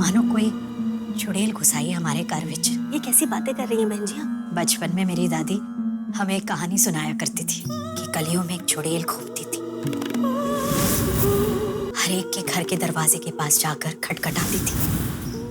मानो कोई चुड़ैल घुसाई है हमारे घर विच। ये कैसी बातें कर रही हैं बहन जी आप? बचपन में मेरी दादी हमें एक कहानी सुनाया करती थी कि गलियों में एक चुड़ैल घूमती थी, हर एक के घर के दरवाजे के पास जाकर खटखटाती थी,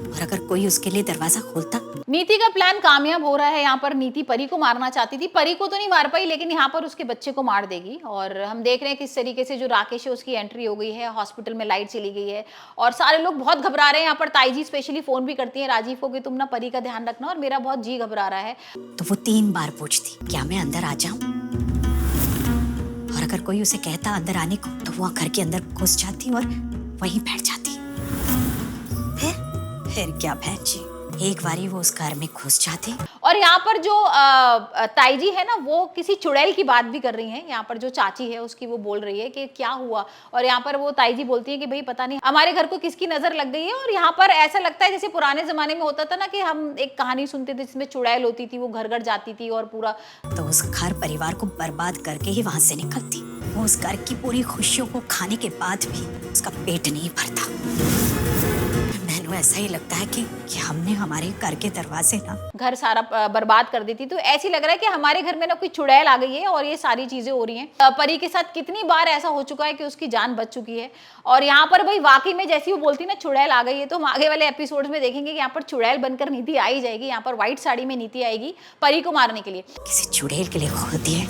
और अगर कोई उसके लिए दरवाजा खोलता। नीति का प्लान कामयाब हो रहा है। यहाँ पर नीति परी को मारना चाहती थी, परी को तो नहीं मार पाई, लेकिन यहाँ पर उसके बच्चे को मार देगी। और हम देख रहे हैं किस तरीके से जो राकेश है उसकी एंट्री हो गई है, हॉस्पिटल में लाइट चली गई है और सारे लोग बहुत घबरा रहे हैं। यहाँ पर ताई जी स्पेशली फोन भी करती है राजीव को कि तुम ना परी का ध्यान रखना, और मेरा बहुत जी घबरा रहा है। तो वो 3 बार पूछती क्या मैं अंदर आ जाऊं, और अगर कोई उसे कहता अंदर आने को तो वो घर के अंदर घुस जाती और वहीं बैठ जाती। फिर क्या बहन जी, एक बारी वो उस घर में घुस जाती। और यहाँ पर जो ताई जी है ना, वो किसी चुड़ैल की बात भी कर रही हैं। यहाँ पर जो चाची है उसकी वो बोल रही है कि क्या हुआ, और यहाँ पर वो ताई जी बोलती है कि भाई पता नहीं हमारे घर को किसकी नजर लग गई है। और यहाँ पर ऐसा लगता है जैसे पुराने जमाने में होता था ना कि हम एक कहानी सुनते थे जिसमें चुड़ैल होती थी, वो घर घर जाती थी और पूरा तो उस घर परिवार को बर्बाद करके ही वहां से निकलती। वो उस घर की पूरी खुशियों को खाने के बाद भी उसका पेट नहीं भरता। मैंने ऐसा ही लगता है कि हमने हमारे घर के दरवाजे ना घर सारा बर्बाद कर देती। तो ऐसी लग रहा है कि हमारे घर में ना कोई चुड़ैल आ गई है और ये सारी चीजें हो रही हैं। परी के साथ कितनी बार ऐसा हो चुका है कि उसकी जान बच चुकी है। और यहाँ पर भाई वाकई में जैसी वो बोलती ना चुड़ैल आ गई है, तो हम आगे वाले एपिसोड्स में देखेंगे कि यहाँ पर चुड़ैल बनकर नीति आई जाएगी। यहाँ पर व्हाइट साड़ी में नीति आएगी परी को मारने के लिए। किसी चुड़ैल के लिए खोलती है,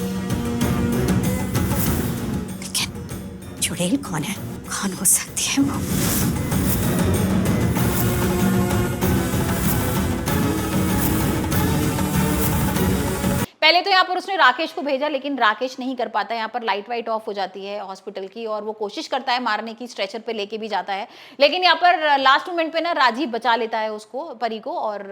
लेकिन चुड़ैल कौन है, कौन हो सकती है वो? पहले तो यहाँ पर उसने राकेश को भेजा, लेकिन राकेश नहीं कर पाता। यहाँ पर लाइट वाइट ऑफ हो जाती है हॉस्पिटल की, और वो कोशिश करता है मारने की, स्ट्रेचर पे लेके भी जाता है, लेकिन यहाँ पर लास्ट मोमेंट पे ना राजीव बचा लेता है उसको, परी को, और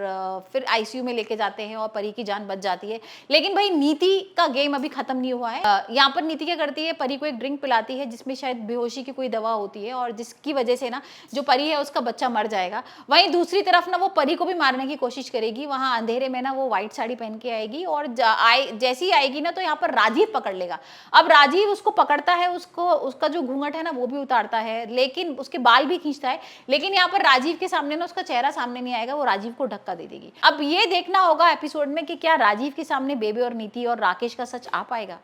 फिर आईसीयू में लेके जाते हैं और परी की जान बच जाती है। लेकिन भाई नीति का गेम अभी खत्म नहीं हुआ है। यहाँ पर नीति क्या करती है, परी को एक ड्रिंक पिलाती है जिसमें शायद बेहोशी की कोई दवा होती है, और जिसकी वजह से ना जो परी है उसका बच्चा मर जाएगा। वहीं दूसरी तरफ ना वो परी को भी मारने की कोशिश करेगी। वहां अंधेरे में ना वो व्हाइट साड़ी पहन के आएगी, और जैसी ही आएगी ना तो यहाँ पर राजीव पकड़ लेगा। अब राजीव उसको पकड़ता है, उसका जो घूंघट है ना वो भी उतारता है, लेकिन उसके बाल भी खींचता है, लेकिन यहाँ पर राजीव के सामने ना उसका चेहरा सामने नहीं आएगा, वो राजीव को धक्का दे देगी। अब ये देखना होगा एपिसोड में कि क्या राजीव के सामने बेबी और नीति और राकेश का सच आ पाएगा।